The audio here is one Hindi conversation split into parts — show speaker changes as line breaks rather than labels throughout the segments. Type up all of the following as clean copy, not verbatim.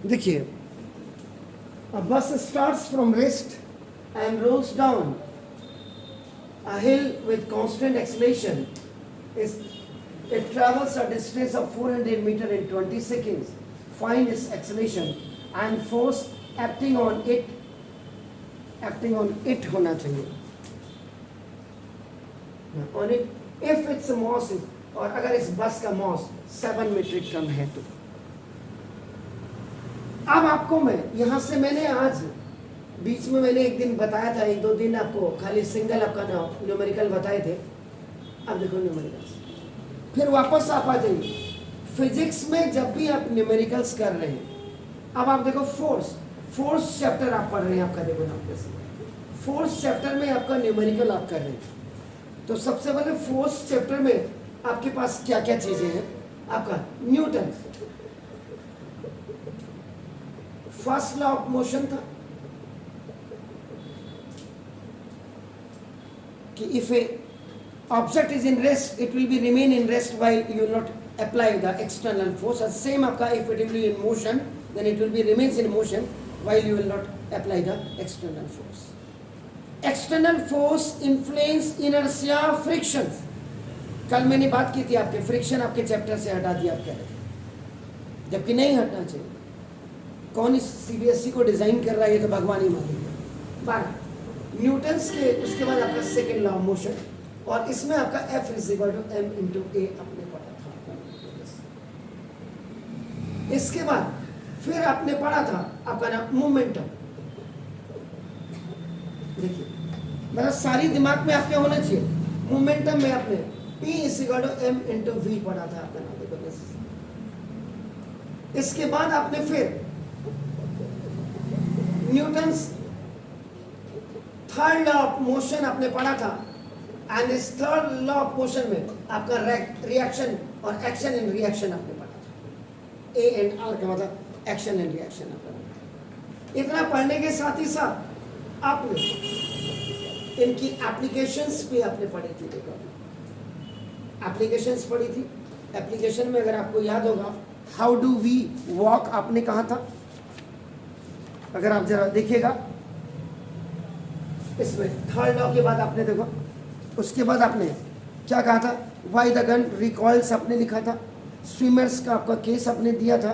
देखिए, a bus starts from rest and rolls down a hill with constant acceleration. It travels a distance of 400 meters in 20 seconds. Find its acceleration and force acting on it होना चाहिए, on it if its mass is, और अगर इस बस का मास 7 मीट्रिक टन है तो। अब आपको मैं यहां से, मैंने आज बीच में मैंने एक दिन बताया था, 1-2 दिन आपको खाली सिंगल आपका न्यूमेरिकल बताए थे। अब देखो न्यूमेरिकल्स, फिर वापस आप आ जाइए फिजिक्स में। जब भी आप न्यूमेरिकल्स कर रहे हैं, अब आप देखो फोर्स चैप्टर आप पढ़ रहे हैं, आपका देखो ना, फोर्स चैप्टर में आपका न्यूमेरिकल आप कर रहे हैं। तो सबसे पहले फोर्स चैप्टर में आपके पास क्या क्या चीजें हैं? आपका Newton first law of motion था कि if a object is in rest it will be remain in rest while you will not apply the external force. Same आपका if it will be in motion then it will be remains in motion while you will not apply the external force. External force influence inertia friction. कल मैंने बात की थी, आपके फ्रिक्शन आपके चैप्टर से हटा दिया आप कह रहे थे, जबकि नहीं हटना चाहिए। कौन इस सीबीएसई को डिजाइन कर रहा है, ये तो भगवान ही मानेगा। 12 न्यूटन्स के, उसके बाद आपका सेकेंड लॉ ऑफ मोशन, और इसमें आपका F = m × a आपने पढ़ा था। इसके बाद फिर आपने पढ़ा था आपका नाम मोमेंटम। देखिए मतलब सारी दिमाग में आपके होना चाहिए। मोमेंटम में आपने P = m × v पढ़ा था आपका नाम। इसके बाद आपने फिर Newton's third law of motion आपने पढ़ा था, एंड इस थर्ड लॉ ऑफ मोशन में आपका रिएक्शन और एक्शन एंड रिएक्शन आपने पढ़ा था। ए एंड आर का मतलब एक्शन एंड रिएक्शन आपने। इतना पढ़ने के साथ ही साथ आपने इनकी एप्लीकेशंस पे आपने पढ़ी थी। देखो एप्लीकेशंस पढ़ी थी। एप्लीकेशन में अगर आपको याद होगा, हाउ डू वी वॉक आपने कहा था, अगर आप जरा देखिएगा इसमें थर्ड लॉ के बाद आपने देखो, उसके बाद आपने क्या कहा था, वाई द गन रिकॉइल्स आपने लिखा था। स्विमर्स का आपका केस आपने दिया था,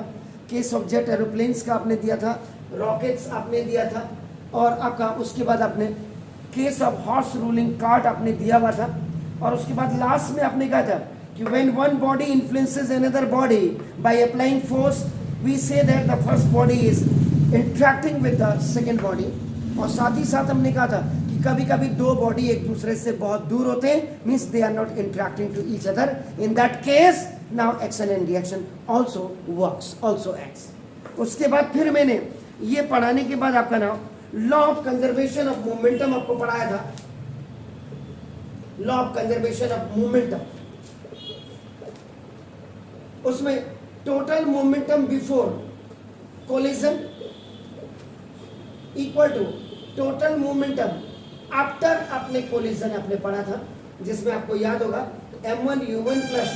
केस ऑफ जेट एरोप्लेन्स का आपने दिया था, रॉकेट्स आपने दिया था, और आपका उसके बाद आपने case of horse ruling cart आपने दिया हुआ था। और उसके बाद लास्ट में आपने कहा था कि when one body influences another body by applying force we say that the first body is interacting with the second body. और साथ ही साथ हमने कहा था कि कभी कभी दो बॉडी एक दूसरे से बहुत दूर होते हैं, means they are not interacting to each other. In that case now action and reaction also works, also acts. उसके बाद फिर मैंने ये पढ़ाने के बाद आपका नाम law of conservation of momentum आपको पढ़ाया था। Law of conservation of momentum, उसमें total momentum before collision equal to total momentum after आपने कोलिजन आपने पढ़ा था, जिसमें आपको याद होगा m1 u1 plus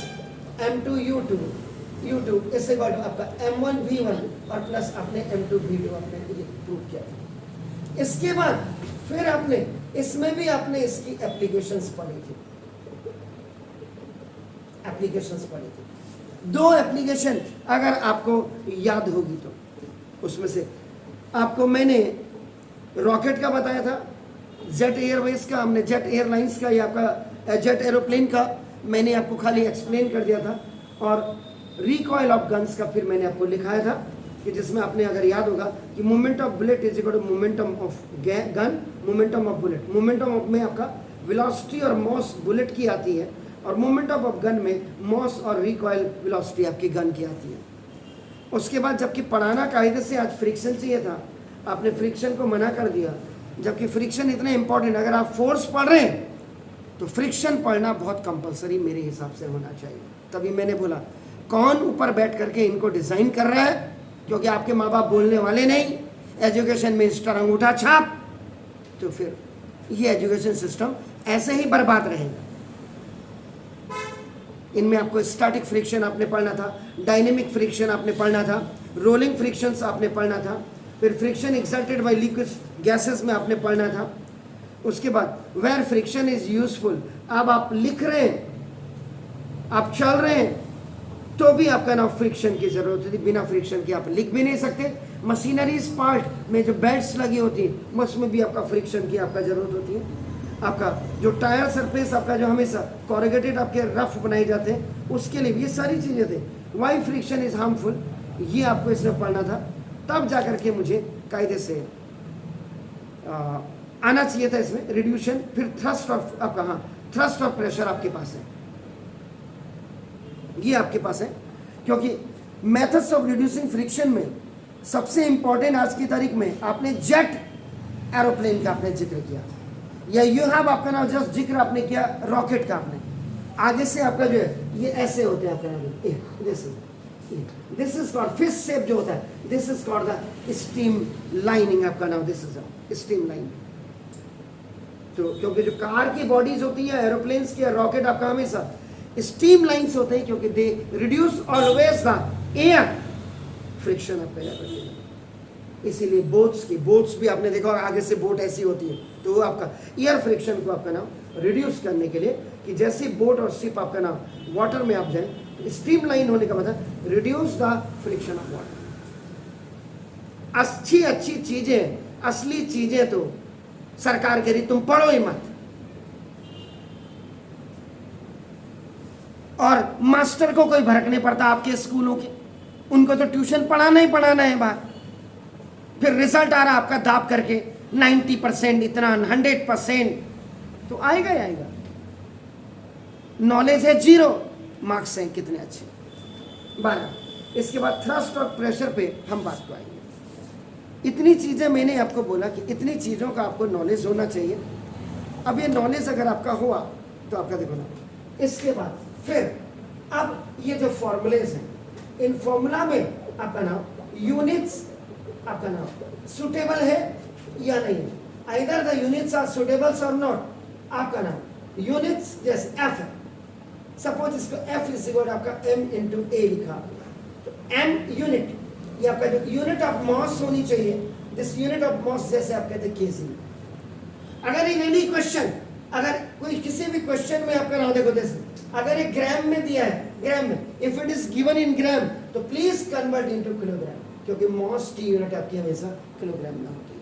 m2 u2 इससे बढ़ आपका m1 v1 और प्लस आपने m2 v2 आपने ये प्रूव किया था। इसके बाद फिर आपने इसमें भी आपने इसकी एप्लीकेशंस पढ़ी थी, एप्लीकेशंस पढ़ी थी। 2 एप्लीकेशन अगर आपको याद होगी तो उसमें से आपको मैंने रॉकेट का बताया था, जेट एयरवेज का, हमने जेट एयरलाइंस का या आपका जेट एरोप्लेन का मैंने आपको खाली एक्सप्लेन कर दिया था, और रिकॉइल ऑफ गन्स का फिर मैंने आपको लिखाया था कि जिसमें आपने अगर याद होगा कि moment of bullet is equal to momentum of gun, momentum of bullet. Momentum of में आपका वेलोसिटी और मॉस बुलेट की आती है, और मोमेंटम ऑफ गन में मॉस और रिकॉइल वेलोसिटी आपकी गन की आती है। उसके बाद जबकि पढ़ाना कायदे से आज फ्रिक्शन चाहिए था, आपने फ्रिक्शन को मना कर दिया, जबकि फ्रिक्शन इतना इंपॉर्टेंट, अगर आप फोर्स पढ़ रहे हैं तो फ्रिक्शन पढ़ना बहुत कंपलसरी मेरे हिसाब से होना चाहिए। तभी मैंने बोला कौन ऊपर बैठ करके इनको डिजाइन कर रहा है, क्योंकि आपके माँ बाप बोलने वाले नहीं, एजुकेशन मिनिस्टर अंगूठा छाप, तो फिर ये एजुकेशन सिस्टम ऐसे ही बर्बाद रहेगा। इनमें आपको स्टैटिक फ्रिक्शन आपने पढ़ना था, डायनेमिक फ्रिक्शन आपने पढ़ना था, रोलिंग फ्रिक्शंस आपने पढ़ना था, फिर friction exerted by liquids gases में आपने पढ़ना था। उसके बाद वेयर फ्रिक्शन इज यूजफुल, अब आप लिख रहे हैं, आप चल रहे हैं तो भी आपका ना फ्रिक्शन की जरूरत होती है, बिना फ्रिक्शन के आप लिख भी नहीं सकते। मशीनरीज पार्ट में जो बेल्ट्स लगी होती है उसमें भी आपका फ्रिक्शन की आपका जरूरत होती है। आपका जो टायर सरफेस आपका जो हमेशा कॉर्रुगेटेड आपके रफ बनाए जाते हैं उसके लिए भी ये सारी चीज़ें थे। वाई फ्रिक्शन इज हार्मफुल, ये आपको इसमें पढ़ना था, तब जा करके मुझे कायदे से आना चाहिए था इसमें रिड्यूशन। फिर थ्रस्ट ऑफ आपका, हाँ थ्रस्ट ऑफ प्रेशर आपके पास है, ये आपके पास है, क्योंकि मेथड्स ऑफ रिड्यूसिंग फ्रिक्शन में सबसे इंपॉर्टेंट आज की तारीख में आपने जेट एरोप्लेन का आपने जिक्र किया, या यू हैव आपका नाम जस्ट जिक्र आपने किया रॉकेट का आपने। आगे से आपका जो है ये ऐसे होते हैं आपका नाम, this is called fish shape जो होता है, this is called the steam lining आपका नाम, दिस इज स्टीम लाइन। तो क्योंकि जो कार की बॉडीज होती है, एरोप्लेन्स की, रॉकेट आपका हमेशा स्टीम लाइन्स होते हैं, क्योंकि they reduce always the air friction आपका याद रखिएगा। इसीलिए बोट्स भी आपने देखा, और आगे से बोट ऐसी होती है, तो वो आपका एयर फ्रिक्शन को आपका नाम रिड्यूस करने के लिए, कि जैसे बोट और शिप आपका नाम वाटर में आप जाए, तो स्टीम लाइन होने का मतलब reduce the friction of water. अच्छी अच्छी चीजें, असली चीजें तो सरकार कह रही तुम पढ़ो ही मत, और मास्टर को कोई फर्क नहीं पड़ता आपके स्कूलों के, उनको तो ट्यूशन पढ़ाना ही पढ़ाना है बाहर। फिर रिजल्ट आ रहा आपका दाब करके 90% इतना 100%, तो आएगा ही आएगा। नॉलेज है 0, मार्क्स हैं कितने अच्छे 12। इसके बाद थ्रस्ट और प्रेशर पे हम बात को आएंगे। इतनी चीजें मैंने आपको बोला कि इतनी चीजों का आपको नॉलेज होना चाहिए। अब ये नॉलेज अगर आपका हुआ तो आपका देखो ना, इसके बाद फिर अब ये जो फॉर्मूलेज हैं, इन फॉर्मूला में आपका नाम यूनिट्स आपका नाम सुटेबल है या नहीं है, either the units are suitable और नॉट। आपका नाम यूनिट्स जैसे एफ है, सपोज इसको एफ इज इक्वल आपका m इंटू ए लिखा, तो m यूनिट, ये आपका जो यूनिट ऑफ मास होनी चाहिए, दिस यूनिट ऑफ मास जैसे आप कहते हैं केजी। अगर इन एनी क्वेश्चन, अगर कोई किसी भी क्वेश्चन में आपका नाम देखो, जैसे अगर ये ग्राम में दिया है, ग्राम में, if it is given in gram तो प्लीज कन्वर्ट इनटू किलोग्राम, क्योंकि मास की यूनिट आपकी हमेशा किलोग्राम में होती है।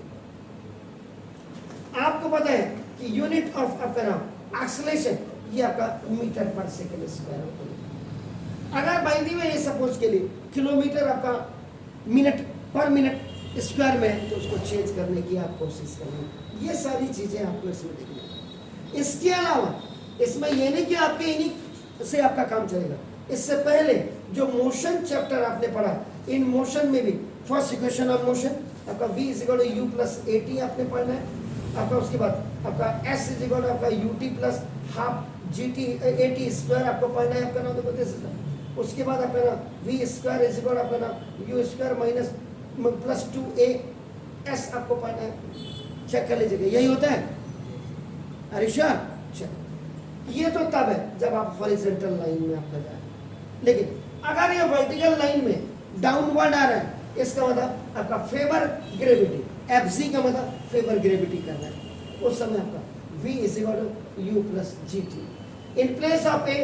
आपको पता है कि यूनिट ऑफ आपका नाम एक्सेलरेशन ये आपका मीटर पर सेकंड स्क्वायर होता है। अगर बाय द वे ये सपोज के लिए किलोमीटर आपका मिनट पर मिनट स्क्वायर में है, तो उसको चेंज करने की आप कोशिश करें। ये सारी चीजें आपको इसमें देखनी है। इसके अलावा इसमें ये नहीं कि आपके इन्हीं से आपका काम चलेगा, इससे पहले जो मोशन चैप्टर आपने पढ़ा, इन मोशन में भी फर्स्ट इक्वेशन ऑफ मोशन आपका v is equal to u plus at आपने पढ़ना है आपका। उसके बाद आपका s इज इक्वल टू आपका ut plus half gt at square आपको पढ़ना है आपका नाम देखो दिस। उसके बाद आपका नाम v स्क्वायर इज इक्वल आपका नाम u square minus plus 2as आपको पढ़ना है। चेक कर लीजिएगा, यही होता है हरीशा। ये तो तब है जब आप हॉरिजॉन्टल लाइन में आपका जाए, लेकिन अगर ये वर्टिकल लाइन में डाउनवर्ड आ रहा है, इसका मतलब आपका फेवर ग्रेविटी, एफजी का मतलब फेवर ग्रेविटी कर रहा है, उस समय आपका v is equal to u plus gt। In place of a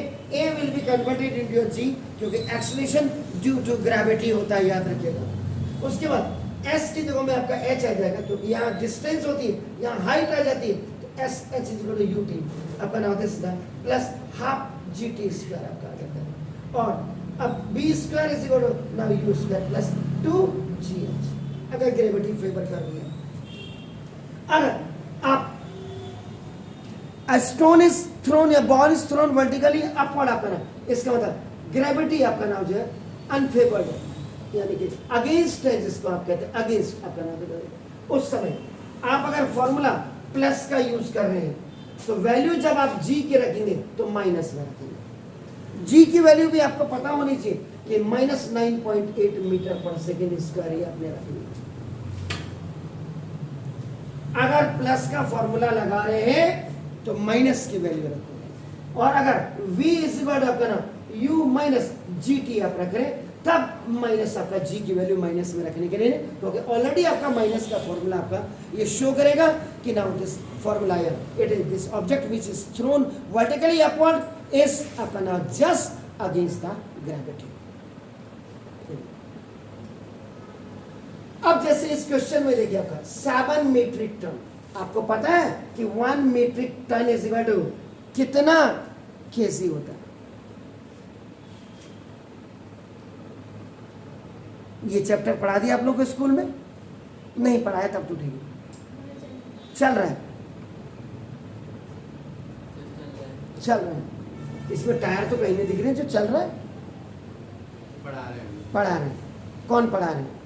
will be converted into your g, क्योंकि एक्सेलरेशन ड्यू टू ग्रेविटी होता है, याद रखिएगा। उसके बाद s की जगह में आपका h आ जाएगा, क्योंकि यहाँ डिस्टेंस होती है, यहाँ हाइट आ जाती है, तो s h is equal to ut आपका नाम this plus half gt square आपका आ जाता है। और अब b square is equal to now u square plus 2gh, अगर ग्रेविटी फेवर कर रही है। अगर आप a stone is thrown, a ball is thrown vertically upward आपका नाम, इसका मतलब ग्रेविटी आपका नाम जो है अनफेवर्ड है, यानी कि अगेंस्ट है, जिसको आप कहते हैं अगेंस्ट आपका नाम। उस समय आप अगर फॉर्मूला प्लस का यूज कर रहे हैं, तो वैल्यू जब आप g के रखेंगे तो माइनस में रखेंगे। g की वैल्यू भी आपको पता होनी चाहिए कि minus 9.8 metre per second square ही आपने रखनी। अगर प्लस का फॉर्मूला लगा रहे हैं तो माइनस की वैल्यू रखेंगे, और अगर v इज इक्वल टू आपका ना u माइनस gt आप रख रहे हैं, तब माइनस आपका जी की वैल्यू माइनस में रखने के लिए, क्योंकि ऑलरेडी आपका माइनस का फॉर्मूला आपका ये शो करेगा कि now this formula it is this object which is thrown vertically upward is आपका now just against the gravity. अब जैसे इस क्वेश्चन में देखिए आपका 7 मीट्रिक टन, आपको पता है कि 1 metric ton is equal to कितना केजी होता है? ये चैप्टर पढ़ा दिया आप लोग को स्कूल में? नहीं पढ़ाया तब तो ठीक है, चल रहा है, चल रहा है। इसमें टायर तो कहीं नहीं दिख रहे हैं, जो चल रहा है पढ़ा रहे हैं। कौन पढ़ा रहे हैं?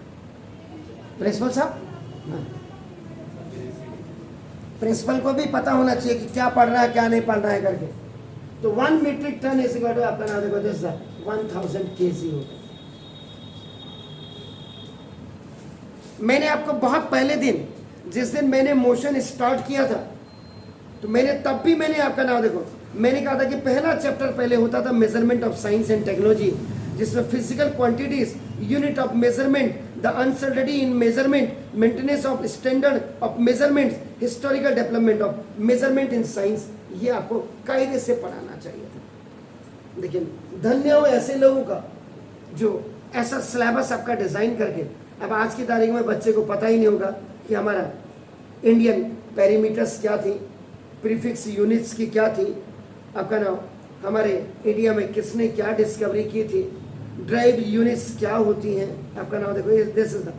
प्रिंसिपल साहब? प्रिंसिपल को भी पता होना चाहिए कि क्या पढ़ रहा है क्या नहीं पढ़ रहा है करके। तो 1 metric ton is equal to आपका नाम देखो 1000 केजी होता है। मैंने आपको बहुत पहले दिन, जिस दिन मैंने मोशन स्टार्ट किया था, तो तब भी मैंने आपका नाम देखो, मैंने कहा था कि पहला चैप्टर पहले होता था measurement of science and technology, जिसमें physical quantities, unit of measurement, the uncertainty in measurement, maintenance of standard of measurement, historical development of measurement in science, ये आपको कायदे से पढ़ाना चाहिए था। लेकिन धन्य हो ऐसे लोगों का जो ऐसा सिलेबस आपका डिजाइन करके, अब आज की तारीख में बच्चे को पता ही नहीं होगा कि हमारा इंडियन पेरीमीटर्स क्या थी, प्रीफिक्स यूनिट्स की क्या थी, आपका नाम हमारे इंडिया में किसने क्या डिस्कवरी की थी, ड्राइव यूनिट्स क्या होती हैं, आपका नाम देखो this is the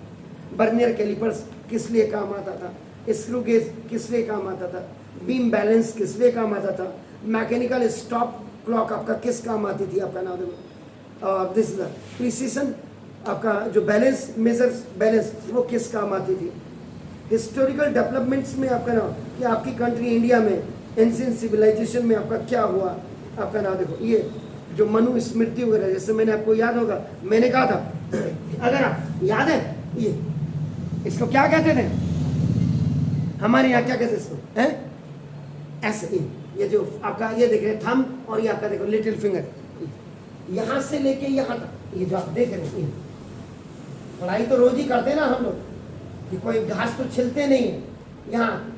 vernier calipers किस लिए काम आता था, स्क्रू गेज किस लिए काम आता था, बीम बैलेंस किस लिए काम आता था, मैकेनिकल स्टॉप क्लॉक आपका किस काम आती थी, आपका नाम देखो, और दिस इज द प्रिसीशन आपका जो बैलेंस मेजर्स बैलेंस वो किस काम आती थी, हिस्टोरिकल डेवलपमेंट्स में आपका नाम कि आपकी कंट्री इंडिया में एंशिएंट सिविलाइजेशन में आपका क्या हुआ, आपका नाम देखो ये जो मनु स्मृति वगैरह, जैसे मैंने आपको याद होगा मैंने कहा था अगर आप याद है ये इसको क्या कहते थे हमारे यहाँ, क्या कहते हैं इसको, हैं ऐसे, ये जो आपका ये देख रहे थंब और ये आपका देखो लिटिल फिंगर, यहाँ से लेके यहाँ तक, ये जो आप देख रहे हैं, पढ़ाई तो रोज ही करते हैं ना हम लोग, कि कोई घास तो छिलते नहीं है, यहाँ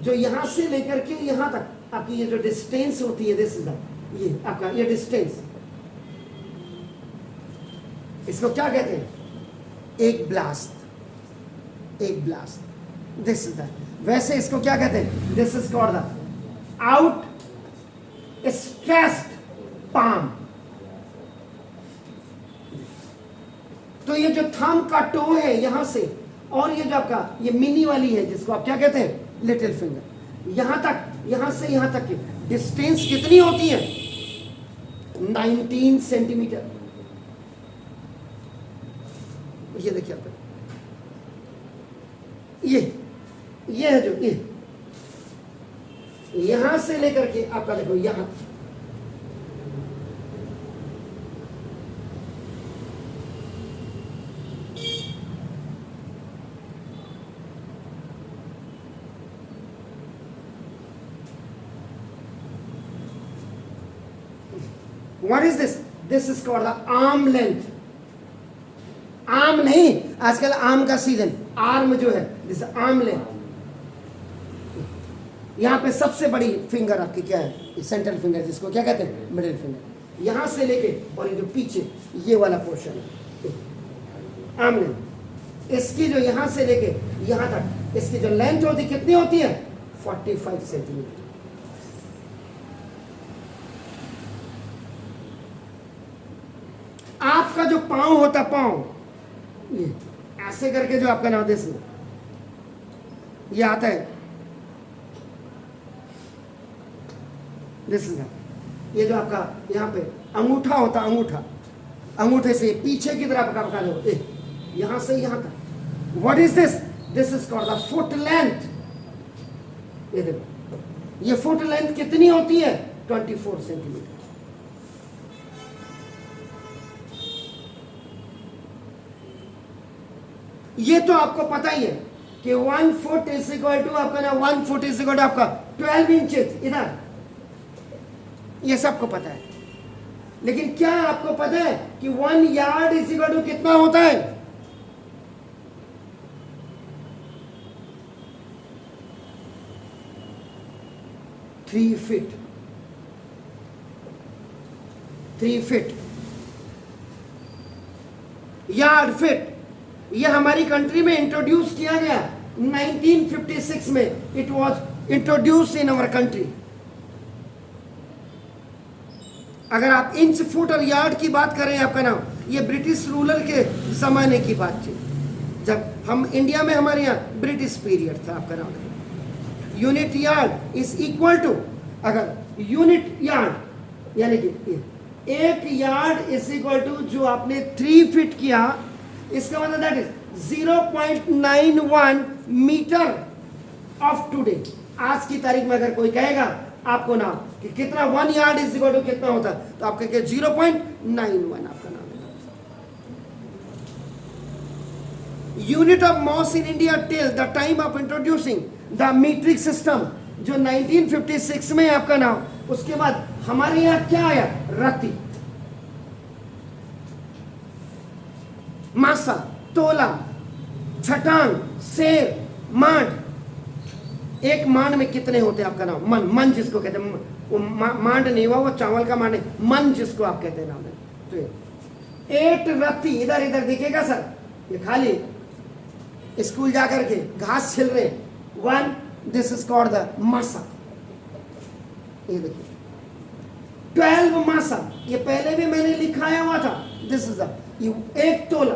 जो यहाँ से लेकर के यहाँ तक आपकी ये जो डिस्टेंस होती है, दिस इज ये आपका ये डिस्टेंस, इसको क्या कहते हैं, एक ब्लास्ट, एक ब्लास्ट, दिस इज द, वैसे इसको क्या कहते हैं, this is called the out stressed palm. तो ये जो थंब का टो है यहां से, और ये जो आपका ये मिनी वाली है जिसको आप क्या कहते हैं, लिटिल फिंगर, यहां तक, यहां से यहां तक की डिस्टेंस कितनी होती है, 19 सेंटीमीटर। ये देखिए आप, ये है जो ये यहां से लेकर के आपका देखो यहां, What is this? This is called the arm length. Arm नहीं, आजकल आम का सीजन, आर्म जो है दिस आर्म लेंथ। यहाँ पे सबसे बड़ी फिंगर आपकी क्या है, सेंट्रल फिंगर, जिसको क्या कहते हैं, मिडिल फिंगर, यहाँ से लेके और ये जो पीछे ये वाला पोर्शन है आर्म लेंथ, इसकी जो यहाँ से लेके यहाँ तक इसकी जो लेंथ होती कितनी होती है, 45 सेंटीमीटर। आपका जो पांव होता, पांव ये ऐसे करके जो आपका नाम देश ये आता है, दिस ये जो आपका यहाँ पे अंगूठा होता, अंगूठा, अंगूठे से पीछे की तरफ का दो, यहां से यहां तक, what is this, this is called the foot length. ये देखो ये फुट लेंथ कितनी होती है, 24 सेंटीमीटर। ये तो आपको पता ही है कि 1 फुट इज इक्वल टू आपका ना 1 फुट इज इक्वल टू आपका 12 इंचेस इधर, ये सबको पता है। लेकिन क्या आपको पता है कि 1 यार्ड इज इक्वल टू कितना होता है? 3 फीट। 3 feet yard feet. ये हमारी कंट्री में इंट्रोड्यूस किया गया 1956 में। It was introduce in our country. अगर आप इंच फुट और यार्ड की बात करें आपका नाम, ये ब्रिटिश रूलर के जमाने की बात थी, जब हम इंडिया में, हमारे यहाँ ब्रिटिश पीरियड था आपका नाम। Unit yard is equal to, अगर यूनिट यार्ड यानी कि 1 यार्ड इज इक्वल टू जो आपने 3 फीट किया, इसका मतलब that is 0.91 metre of today. आज की तारीख में अगर कोई कहेगा आपको नाम कि कितना 1 यार्ड इज इक्वल टू कितना होता है, तो आप कहेंगे 0.91 आपका नाम है। Unit of mass in India till the time of introducing the metric system, जो 1956 में आपका नाम, उसके बाद हमारे यहां क्या आया? रति, मासा, तोला, छटांग, सेर, मांड। एक मांड में कितने होते हैं आपका नाम? मन। मन जिसको कहते हैं, वो मांड नहीं हुआ, वो चावल का मांड नहीं, मन जिसको आप कहते हैं नाम है। तो 8 रत्ती इधर इधर दिखेगा सर, ये खाली स्कूल जाकर के घास छिल रहे। 1 दिस इज कॉल्ड द मासा। ये देखिए 12 मासा, ये पहले भी मैंने लिखाया हुआ था। दिस इज द 1 तोला।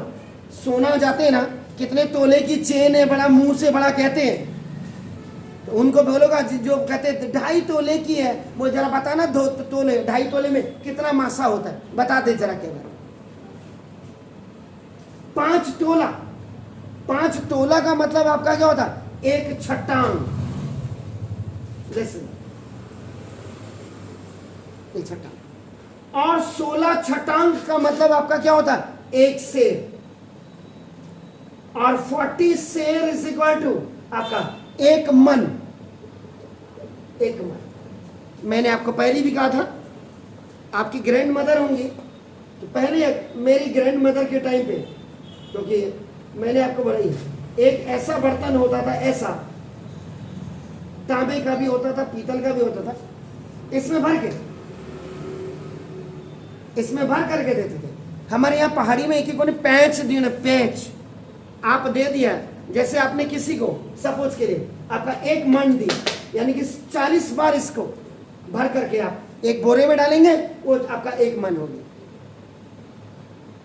सोना जाते हैं ना, कितने तोले की चेन है, बड़ा मुंह से बड़ा कहते हैं, तो उनको बोलोगा जो कहते हैं 2.5 तोले की है, वो जरा बताना 2 तोले 2.5 तोले में कितना मासा होता है, बता दे जरा के। 5 तोला। 5 तोला का मतलब आपका क्या होता है? 1 छटांग। लिसन, 1 छटांग। और 16 छटांग का मतलब आपका क्या होता है? 1 सेर। और 40 सेर इज इक्वल टू आपका 1 मन। 1 मन। मैंने आपको पहले भी कहा था, आपकी ग्रैंड मदर होंगी, तो पहले मेरी ग्रैंड मदर के टाइम पे, क्योंकि मैंने आपको बताई, एक ऐसा बर्तन होता था, ऐसा तांबे का भी होता था, पीतल का भी होता था, इसमें भर करके देते थे। हमारे यहाँ पहाड़ी में एक ने पैंच दी ना, पैंच आप दे दिया, जैसे आपने किसी को सपोज के लिए आपका 1 मन दी, यानी कि 40 बार इसको भर करके आप एक बोरे में डालेंगे, वो आपका 1 मन होगी।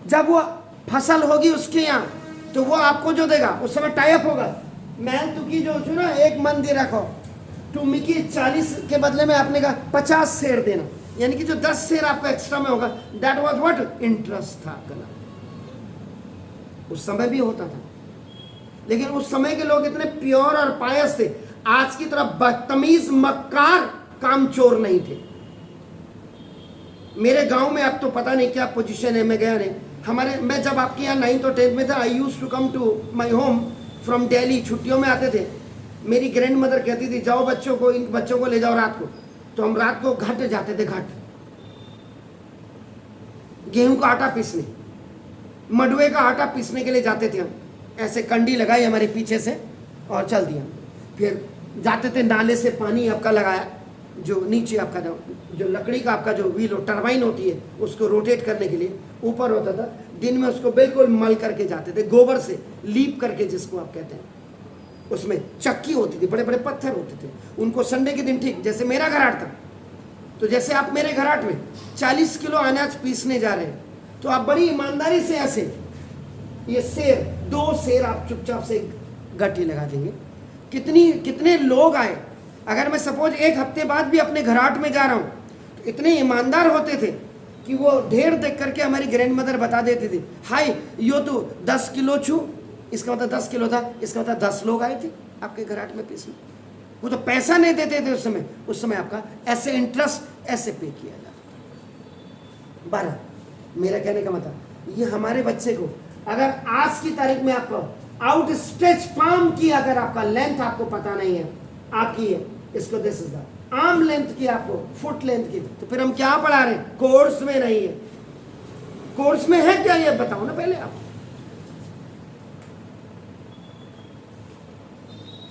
जब वो फसल होगी उसके यहाँ, तो वो आपको जो देगा उस समय टाइप होगा, मैं तुकी जो छू ना 1 मन दे रखो, तुम की 40 के बदले में आपने कहा 50 शेर देना, यानी कि जो 10 शेर आपका एक्स्ट्रा में होगा, दैट वाज व्हाट? इंटरेस्ट था आपका। उस समय भी होता था, लेकिन उस समय के लोग इतने प्योर और पायस थे, आज की तरह बदतमीज मक्कार कामचोर नहीं थे। मेरे गांव में अब तो पता नहीं क्या पोजीशन है, मैं गया नहीं। मैं जब आपके यहाँ 9th और 10th में था, I used to come to my home from Delhi, छुट्टियों में आते थे। मेरी ग्रैंड मदर कहती थी, जाओ बच्चों को, इन बच्चों को ले जाओ रात को। तो हम रात को घाट जाते थे, घाट गेहूं का आटा पीसने, मडुए का आटा पीसने के लिए जाते थे हम। ऐसे कंडी लगाई हमारे पीछे से और चल दिया। फिर जाते थे, नाले से पानी आपका लगाया, जो नीचे आपका जो लकड़ी का आपका जो व्हील टरबाइन होती है, उसको रोटेट करने के लिए ऊपर होता था। दिन में उसको बिल्कुल मल करके जाते थे, गोबर से लीप करके, जिसको आप कहते हैं। उसमें चक्की होती थी, बड़े बड़े पत्थर होते थे, उनको संडे के दिन, ठीक जैसे मेरा घराट था, तो जैसे आप मेरे घराट में 40 किलो अनाज पीसने जा रहे हैं, तो आप बड़ी ईमानदारी से ऐसे ये शेर, 2 शेर आप चुपचाप से गट्ठी लगा देंगे। कितने लोग आए। अगर मैं सपोज 1 हफ्ते बाद भी अपने घराट में जा रहा हूँ, तो इतने ईमानदार होते थे कि वो ढेर देख करके हमारी ग्रैंड मदर बता देती थी, हाय यो तो 10 किलो छू, इसका मतलब 10 किलो था, इसका मतलब 10 लोग आए थे आपके घराट में पीसने। वो तो पैसा नहीं देते थे उस समय आपका ऐसे इंटरेस्ट ऐसे पे किया जाता। 12 मेरा कहने का मतलब, ये हमारे बच्चे को अगर आज की तारीख में आपको आउट स्ट्रेच पाम की अगर आपका लेंथ आपको पता नहीं है, आपकी है, इसको this is the arm length की, आपको फुट लेंथ की, तो फिर हम क्या पढ़ा रहे हैं? कोर्स में नहीं है। कोर्स में है क्या ये बताओ ना पहले आप।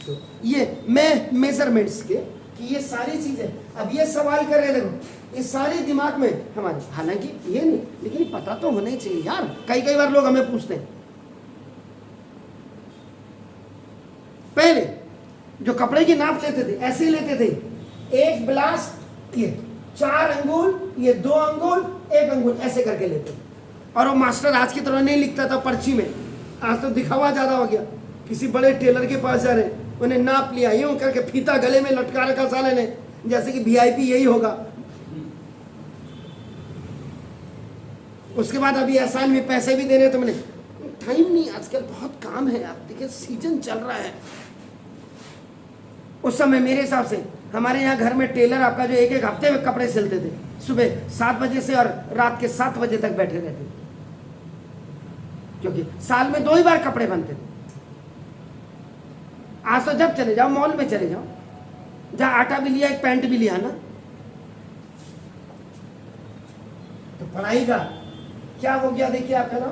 तो ये मैं मेजरमेंट्स के कि ये सारी चीजें, अब ये सवाल कर रहे, देखो ये सारे दिमाग में हमारे, हालांकि ये नहीं, लेकिन पता तो होना ही चाहिए यार। कई बार लोग हमें पूछते हैं, पहले जो कपड़े की नाप लेते थे ऐसे ही लेते थे, एक ब्लास्ट, ये 4 अंगुल, ये 2 अंगुल, 1 अंगुल, ऐसे करके लेते थे। और वो मास्टर आज की तरह नहीं लिखता था पर्ची में, आज तो दिखावा ज्यादा हो गया। किसी बड़े टेलर के पास जा रहे, उन्हें नाप लिया, यूं करके फीता गले में लटका रखा साले ने, जैसे कि वीआईपी यही होगा। उसके बाद अभी आसान में पैसे भी देने, तो मैंने टाइम नहीं, आजकल बहुत काम है, आप देखिए सीजन चल रहा है। उस समय मेरे हिसाब से हमारे यहाँ घर में टेलर आपका जो एक हफ्ते में कपड़े सिलते थे, सुबह 7 बजे से और रात के 7 बजे तक बैठे रहते थे, क्योंकि साल में 2 ही बार कपड़े बनते थे। आज तो जब चले जाओ, मॉल में चले जाओ, जहाँ आटा भी लिया, एक पैंट भी लिया ना। तो पढ़ाई का क्या हो गया देखिए आपका ना,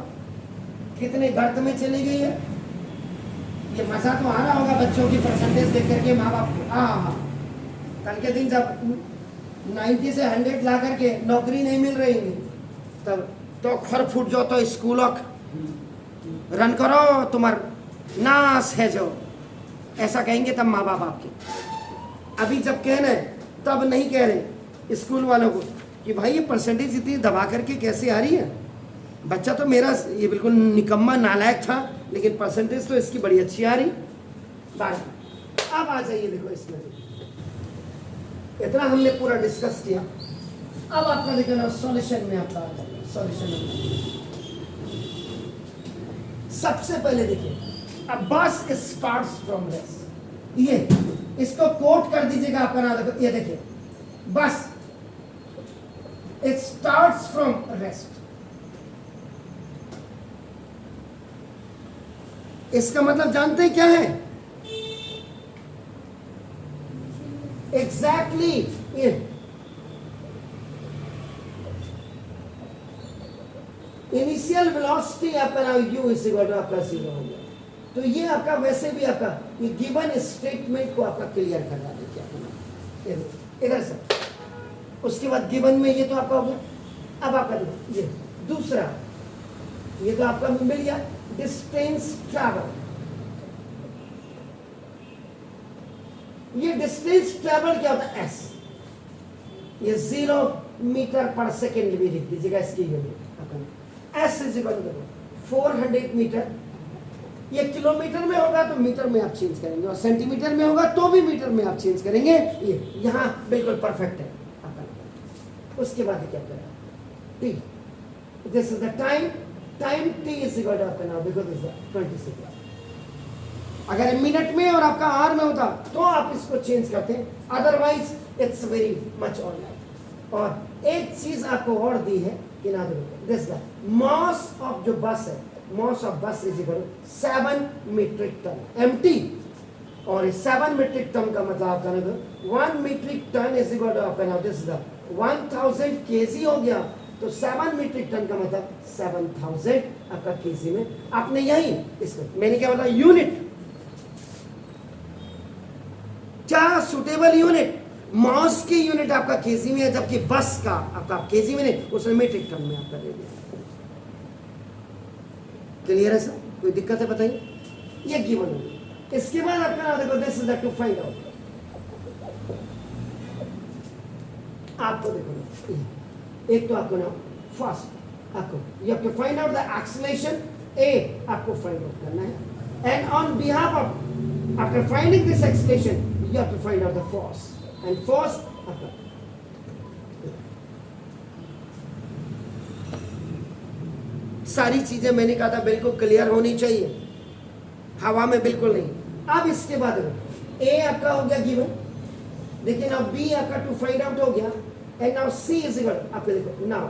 कितने गर्त में चली गई है। ये मजा तो आ रहा होगा बच्चों की परसेंटेज देख करके माँ बाप को। हाँ, कल के दिन जब 90 से 100 ला करके नौकरी नहीं मिल रही है, तब तो खर फूट जाओ, तो स्कूलों रन करो, तुम्हार नाश है जो, ऐसा कहेंगे तब माँ बाप आपके। अभी जब कह रहे तब नहीं कह रहे स्कूल वालों को कि भाई ये परसेंटेज इतनी दबा करके कैसे आ रही है। बच्चा तो मेरा ये बिल्कुल निकम्मा नालायक था, लेकिन परसेंटेज तो इसकी बड़ी अच्छी आ रही। अब आ जाइए, देखो इसमें इतना हमने पूरा डिस्कस किया। अब आपका देखो ना सॉल्यूशन में, आपका सॉल्यूशन में सबसे पहले देखिए, अ बस स्टार्ट्स फ्रॉम रेस्ट। ये इसको कोट कर दीजिएगा आपका नाम, देखो ये देखिए, बस इट स्टार्ट्स फ्रॉम रेस्ट। इसका मतलब जानते हैं क्या है? एग्जैक्टली इनिशियल वेलोसिटी आपका नाम u इज इक्वल टू आपका 0 हो गया। तो ये आपका वैसे भी आपका ये गिवन स्टेटमेंट को आपका क्लियर करना देखिए आपका इधर से। उसके बाद गिवन में ये तो आपका हो गया। अब आपका ये दूसरा, ये तो आपका मिल गया डिस्टेंस ट्रैवल। ये डिस्टेंस ट्रैवल क्या होता है? s, ये 0 मीटर पर सेकेंड भी लिख दीजिएगा इसकी unit. s is equal to 400 metre. ये किलोमीटर में होगा तो मीटर में आप चेंज करेंगे, और सेंटीमीटर में होगा तो भी मीटर में आप चेंज करेंगे। ये यहां बिल्कुल परफेक्ट है आपका। उसके बाद क्या करें? t, this is the time, time t is equal to आपका नाउ बिकॉज़ इज 20 सेकंड। अगर मिनट में और आपका आवर में होता तो आप इसको चेंज करते हैं, otherwise it's very much online. और एक चीज आपको और दी है कि ना, दिस द मास ऑफ जो बस है, mass of bus is equal 7 metric ton MT. और इस 7 मीट्रिक टन का मतलब आपका ना 1 metric ton is equal to आपका नाउ दिस द 1000 केजी हो गया। तो 7 मीट्रिक टन का मतलब 7000 आपका केजी में। आपने यही इसको मैंने क्या बोला, यूनिट क्या सुटेबल यूनिट, मास की यूनिट आपका केजी में है, जबकि बस का आपका केजी में नहीं, उसने मीट्रिक टन में आपका दे दिया। क्लियर है सर? कोई दिक्कत है बताइए? ये गिवन है। इसके बाद आपका देखो, this is the to find out. आपको देखो एक तो आपको ना फर्स्ट आपको you have to find out the acceleration a, आपको फाइंड आउट करना है। And on behalf of after finding this acceleration you have to find out the force, and force सारी चीजें मैंने कहा था बिल्कुल क्लियर होनी चाहिए, हवा में बिल्कुल नहीं। अब इसके बाद ए आपका हो गया गिवन, देखिए नाउ बी आपका टू फाइंड आउट हो गया, and now see is equal, आपको देखो नाउ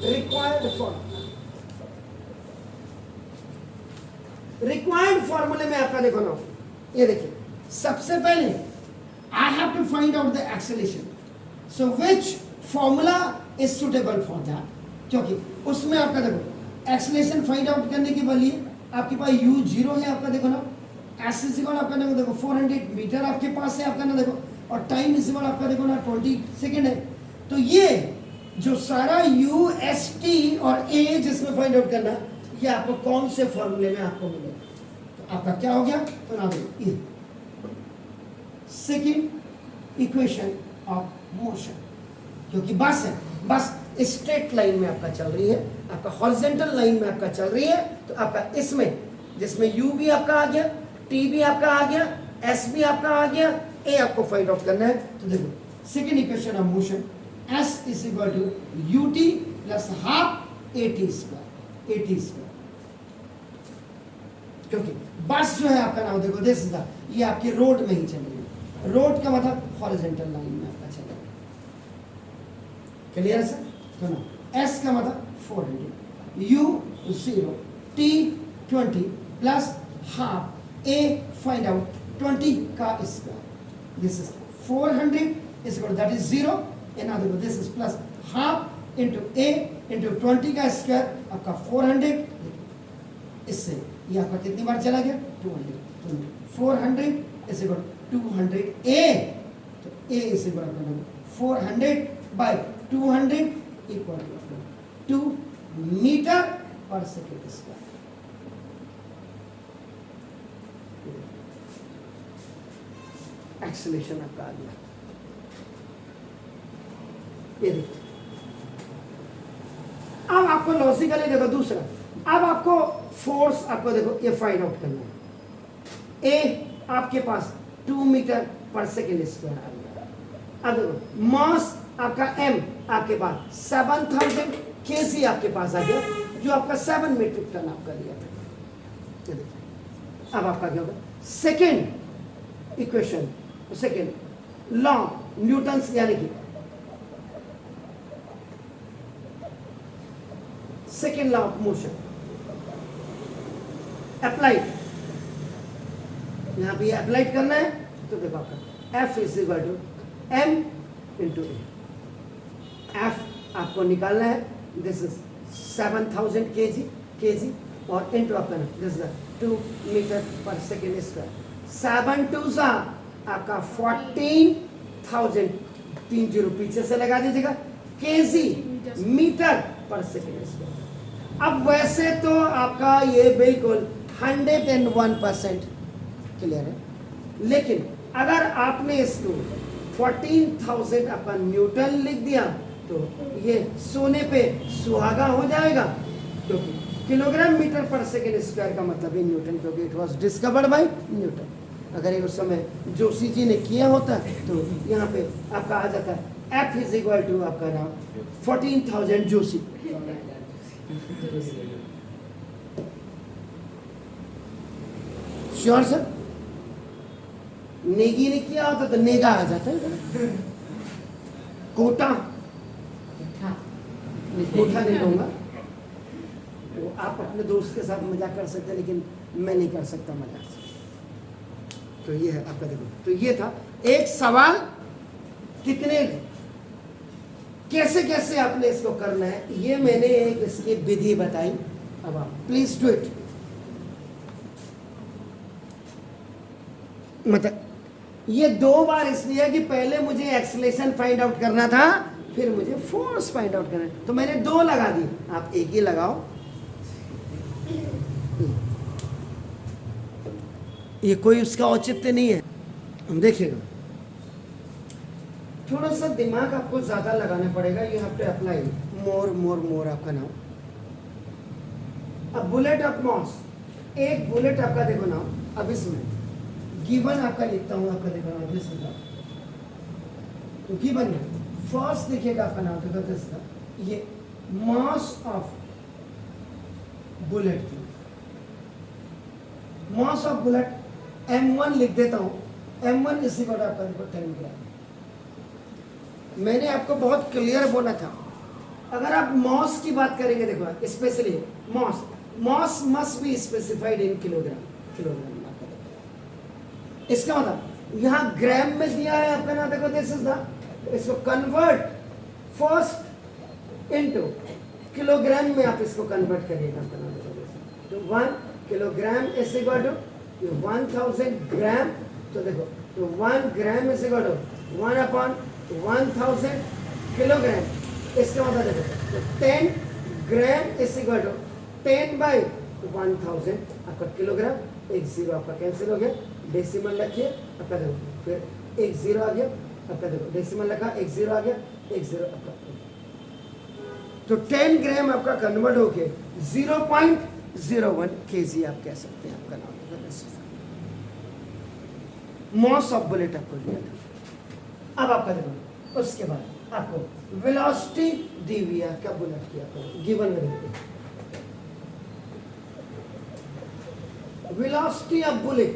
रिक्वायर्ड फॉर रिक्वायर्ड फॉर्मूले में आपका देखो ना, ये देखिए सबसे पहले I have to find out the acceleration, so which formula is suitable for that, क्योंकि उसमें आपका देखो एक्सेलेरेशन फाइंड आउट करने के लिए आपके पास u0 है आपका देखो ना, एस इज इक्वल आपका देखो 400 मीटर आपके पास है आपका ना देखो, और टाइम इज इक्वल आपका देखो ना 20 सेकेंड है। तो ये जो सारा u s t और a जिसमें फाइंड आउट करना, ये आपको कौन से फॉर्मूले में आपको मिलेगा, तो आपका क्या हो गया, तो ना देखो ये सेकेंड इक्वेशन ऑफ मोशन, क्योंकि बस है, बस स्ट्रेट लाइन में आपका चल रही है, आपका हॉरिजॉन्टल लाइन में आपका चल रही है, तो आपका इसमें जिसमें u भी आपका आ गया, t भी आपका आ गया, s भी आपका आ गया, a आपको फाइंड आउट करना है। तो देखो second equation of motion s is equal to ut plus half at square, क्योंकि बस जो है आपका नाम देखो दिस इज द, ये आपकी रोड में ही चल रही है, रोड का मतलब हॉरिजॉन्टल लाइन में आपका चल रहा है, क्लियर है सर। तो ना s का मतलब 400, u 0, t 20 plus half a find out 20 का square, this is 400 is equal that is 0, and now देखो this is plus half into a into 20 का स्क्वायर आपका 400, इससे ये आपका कितनी बार चला गया 200, तो 400 इज इक्वल 200 a, तो a इज इक्वल आपका 400 bye 200 equal to 2 metre per second square. Acceleration आपका आ गया, ये देखिए। अब आपको लॉजिकली देखो दूसरा, अब आपको फोर्स आपको देखो ये फाइंड आउट करना है, ए आपके पास 2 मीटर पर सेकेंड स्क्वायर आ गया। अब देखो मास आपका m आपके पास 7000 kg आपके पास आ गया, जो आपका 7 मीट्रिक टन आपका दिया था। अब आपका क्या होगा, second equation, second law Newton's, यानी कि second law of motion applied, यहां पे अप्लाइड करना है, तो देखो आपका F is equal to m into a, F आपको निकालना है, दिस इज 7000 kg और इंटू आपका this is 2 metre per second square, 7 2 सा आपका 14,000, 3 जीरो पीछे से लगा दीजिएगा, kg metre per second square. अब वैसे तो आपका ये बिल्कुल 101% क्लियर है, लेकिन अगर आपने इसको 14,000 आपका न्यूटन लिख दिया तो ये सोने पे सुहागा हो जाएगा, क्योंकि kilogram metre per second square का मतलब है न्यूटन, क्योंकि it was discovered by Newton. अगर ये उस समय जोशी जी ने किया होता तो यहाँ पे आपका आ जाता है F इज इक्वल टू आपका नाम 14,000 जोशी। श्योर सर, नेगी ने किया होता तो नेगा आ जाता है, कोटा कोठा नहीं कहूँगा, तो आप अपने दोस्त के साथ मजाक कर सकते हैं, लेकिन मैं नहीं कर सकता मजाक। तो ये है आपका, देखो तो ये था एक सवाल, कितने कैसे कैसे आपने इसको करना है, ये मैंने एक इसकी विधि बताई। अब आप प्लीज डू इट। मतलब ये 2 बार इसलिए कि पहले मुझे एक्सेलरेशन फाइंड आउट करना था, फिर मुझे फोर्स फाइंड आउट करना है, तो मैंने 2 लगा दी, आप एक ही लगाओ। ये कोई उसका औचित्य नहीं है, हम देखिएगा थोड़ा सा दिमाग आपको ज्यादा लगाना पड़ेगा, you have to apply more आपका नाम। अब बुलेट ऑफ मास, एक बुलेट आपका देखो ना, अब इसमें गिवन आपका लिखता हूं, आपका देखो ना दिस का, तो गिवन फर्स्ट देखिएगा आपका नाम देखो दिस का, ये मास of bullet, mass of bullet m1 लिख देता हूं, m1 इसी को आपका देखो 10 ग्राम। मैंने आपको बहुत क्लियर बोला था, अगर आप मास की बात करेंगे, देखो specially mass mass must be specified in kilogram, kilogram आपका देखो, इसका मतलब यहां ग्राम में दिया है आपका ना, देखो दिस इज द, इसको कन्वर्ट फर्स्ट इनटू किलोग्राम में आप इसको कन्वर्ट करिएगा आपका ना, देखो तो 1 kilogram is equal to 1000 gram, तो देखो तो 1 gram is equal to 1/1000 kilogram, इसका मतलब देखो तो 10 ग्राम इज इक्वल टू 10/1000 आपका किलोग्राम, एक जीरो आपका कैंसिल हो गया, डेसिमल रखिए आपका देखो, फिर एक जीरो आ गया आपका देखो, डेसिमल रखा, एक जीरो आ गया, एक जीरो आपका, तो 10 ग्राम आपका कन्वर्ट होके 0.01 केजी आप कह सकते हैं आपका नाम, मॉस ऑफ बुलेट आपको दिया था। अब आपका देखो उसके बाद आपको वेलोसिटी दी हुई है आपका बुलेट की, आपको गिवन में देखते वेलोसिटी ऑफ बुलेट,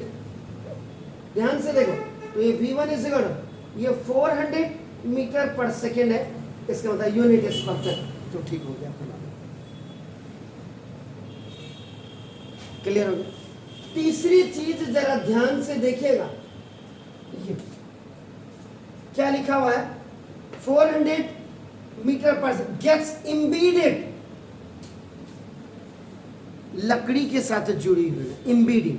ध्यान से देखो तो ये v1 इज इक्वल टू, ये 400 मीटर पर सेकेंड है, इसका मतलब यूनिट इज परफेक्ट, तो ठीक हो गया आपका नाम, क्लियर हो गया। तीसरी चीज जरा ध्यान से देखिएगा, ये क्या लिखा हुआ है, 400 मीटर पर गेट्स इम्बीडेड, लकड़ी के साथ जुड़ी हुई है, इम्बीडिंग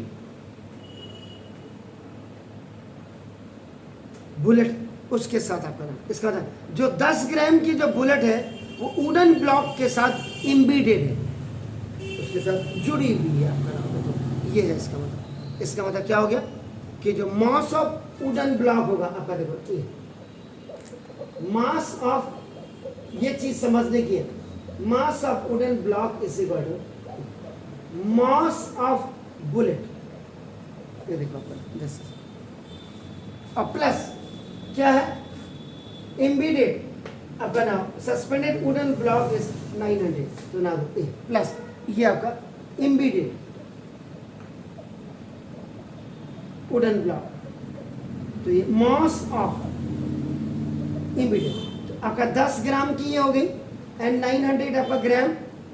बुलेट उसके साथ आपका नाम, इसका मतलब जो 10 ग्राम की जो बुलेट है वो वुडन ब्लॉक के साथ इम्बीडेड है, उसके साथ जुड़ी हुई है आपका नाम, तो ये है इसका मतलब। इसका मतलब क्या हो गया कि जो मास ऑफ वुडन ब्लॉक होगा आपका देखो, ये मास ऑफ, ये चीज समझने की है, mass of wooden block is equal to mass of bullet, ये देखो आपका दिस, और प्लस क्या है, इम्बीडेड आपका नाम, सस्पेंडेड वुडन ब्लॉक इज 900, तो ना प्लस ये आपका इम्बीडेड वुडन ब्लॉक, तो ये मास ऑफ इम्बीडेड, तो आपका 10 ग्राम की ये हो गई, एंड 900 आपका ग्राम,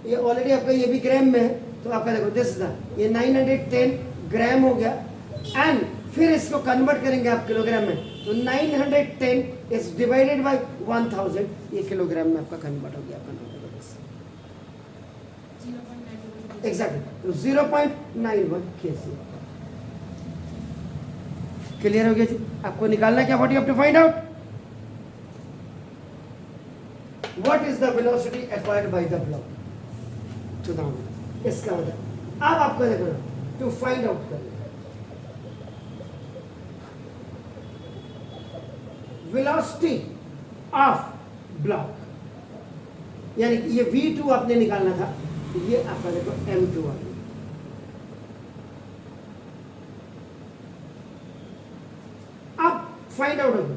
ये ऑलरेडी आपका ये भी ग्राम में है, तो आपका देखो दिस इज ये 910 ग्राम हो गया, एंड फिर इसको कन्वर्ट करेंगे आप किलोग्राम में, तो 910 इज डिवाइडेड बाय 1000, ये किलोग्राम में आपका कन्वर्ट हो गया आपका नाम, एग्जैक्टली, तो 0.91 केजी, क्लियर हो गया जी। आपको निकालना क्या, what you have to find out, what is the velocity acquired by the block, तो नाउ इसका मतलब अब आपको देखो टू फाइंड आउट करना, वेलोसिटी ऑफ ब्लॉक, यानी कि ये v2 आपने निकालना था, तो ये आपका देखो m2 आ गया, अब फाइंड आउट होगा,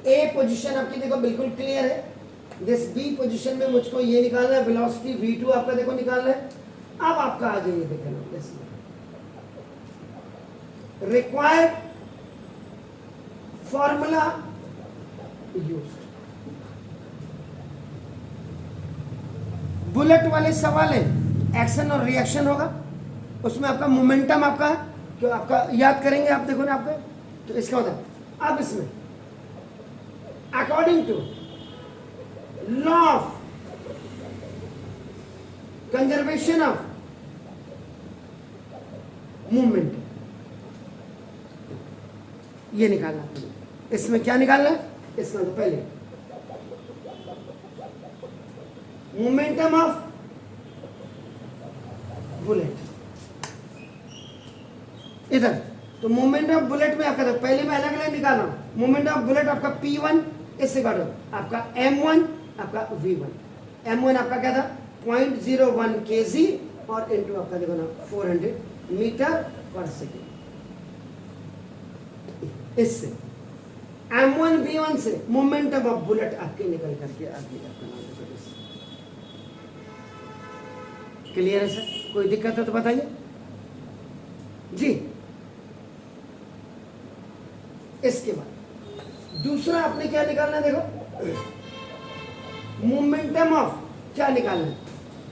ए पोजीशन आपकी देखो बिल्कुल क्लियर है, दिस बी पोजीशन में मुझको ये निकालना है, वेलोसिटी v2 आपका देखो निकालना है। अब आपका आ जाइए देखना, रिक्वायर्ड फॉर्मूला यूज्ड, बुलेट वाले सवाल है, एक्शन और रिएक्शन होगा, उसमें आपका मोमेंटम आपका है, जो आपका याद करेंगे आप देखो ना आपका, तो इसका मतलब अब इसमें according to law of conservation of movement, ये निकालना है, इसमें क्या निकालना है, इसका तो पहले मोमेंटम ऑफ बुलेट, इधर तो मोमेंट ऑफ बुलेट में आपका तो पहले मैं अलग अलग निकाल रहा हूं, मोमेंट ऑफ बुलेट आपका P1 इससे काटो, आपका M1 आपका V1, M1 आपका क्या था 0.01 kg और इनटू आपका देखो ना 400 मीटर पर सेकेंड, इससे M1 V1 से मोमेंटम ऑफ बुलेट आपके निकल करके आ गई, आपका नाम क्लियर है सर, कोई दिक्कत है तो बताइए जी। इसके बाद दूसरा आपने क्या निकालना है, देखो मोमेंटम ऑफ क्या निकालना है,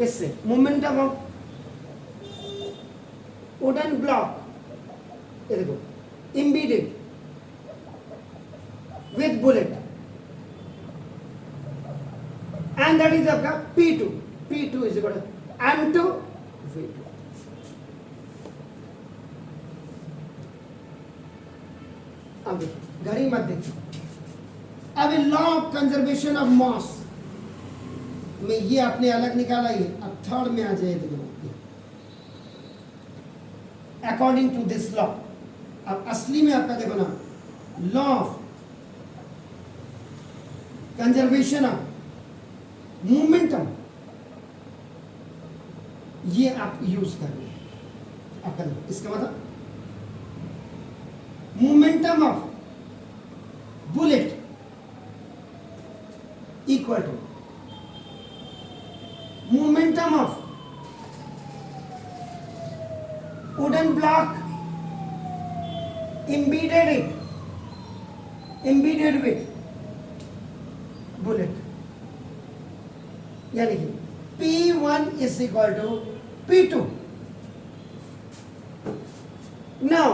इससे मोमेंटम ऑफ वुडन ब्लॉक, ये देखो, embedded with bullet, and that is आपका P2. P2 is equal to M2 V2. अब देखिए, घड़ी मत देखिए। अब law of conservation of mass में ये आपने अलग निकाला, ये अब थर्ड में आ जाए। देखो, अकॉर्डिंग टू दिस लॉ, अब असली में आपका देखो ना, law of conservation of momentum, ये आप यूज कर रहे हैं। आपका इसका मतलब momentum of bullet equal to momentum of wooden block embedded with bullet, यानी कि P1 is equal to P2. Now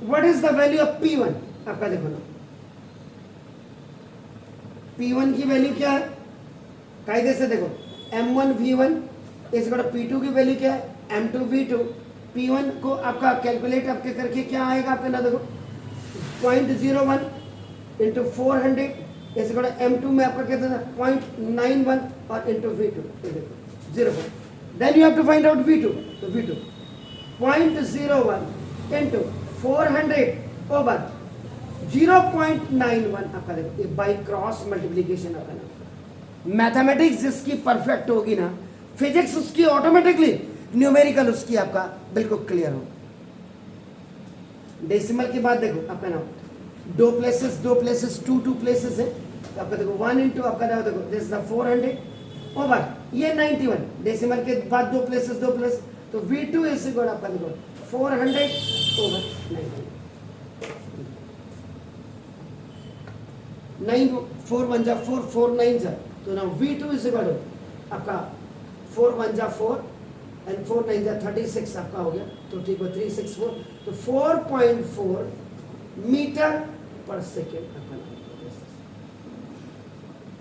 what is the value of P1? आपका देखो ना, P1 की वैल्यू क्या है, कायदे से देखो, M1 V1 is equal to P2 की वैल्यू क्या है, M2 V2। P1 को आपका कैलकुलेट आपके करके क्या आएगा आपके ना, देखो 0.01 into 400 is equal to M2 में आपका क्या था 0.91 और into V2 0. Then you have to find out V2, तो V2 0.01 इंटू 400 ओवर 0.91 आपका देखो, ये बाई क्रॉस मल्टीप्लीकेशन आपका ना। मैथमेटिक्स जिसकी परफेक्ट होगी ना, फिजिक्स उसकी ऑटोमेटिकली, न्यूमेरिकल उसकी आपका बिल्कुल क्लियर हो। डेसिमल की बात देखो आपका ना, दो प्लेसेस 2 प्लेसेस है, तो आपका देखो 1 इंटू आपका देखो दिस इज द 400 ओवर ये 91, डेसिमल के बाद दो प्लेसेस, तो V2 इज इक्वल आपका देखो 400 ओवर 9 4 1 जा 4 4 9 जा, तो ना V2 इज इक्वल आपका 4 1 जा 4 एंड 4 9 जा 36 आपका हो गया, तो ठीक है 364, तो 4.4 मीटर पर सेकेंड आपका ना।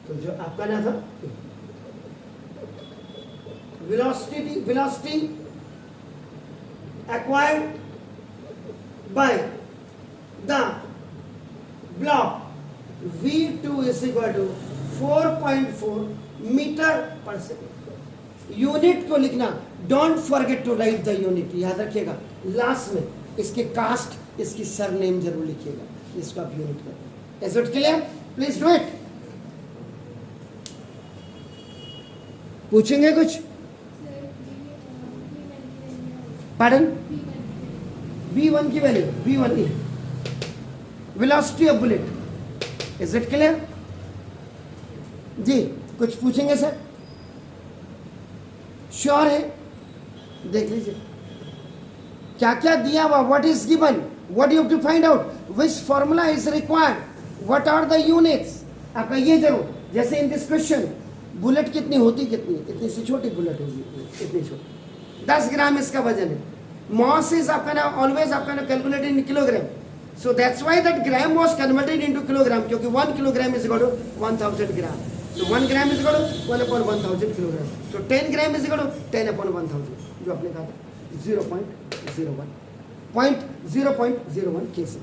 तो जो आपका ना था velocity acquired by the block V2 is equal to 4.4 metre per second. Unit को लिखना, don't forget to write the unit, याद रखिएगा लास्ट में इसके कास्ट, इसकी सरनेम जरूर लिखिएगा, इसको आप यूनिट करें। Is it clear? Please do it. पूछेंगे कुछ? पार्डन? V1 की value, V1 velocity of bullet. Is it clear जी? कुछ पूछेंगे सर? श्योर है? देख लीजिए क्या क्या दिया हुआ, what is given, what you have to find out, which formula is required, what are the units. आपका ये जरूर, जैसे इन दिस क्वेश्चन बुलेट कितनी होती, कितनी इतनी सी छोटी बुलेट होगी, इतनी छोटी, 10 ग्राम इसका वजन है। मॉस इज आपका ना ऑलवेज आपका ना calculated in kilogram, so that's why that gram was converted into kilogram, क्योंकि 1 kilogram is equal to 1000 gram, so 1 gram is equal to 1/1000 kilogram, so 10 gram is equal to 10/1000, जो आपने कहा था 0.01 0.01 kg।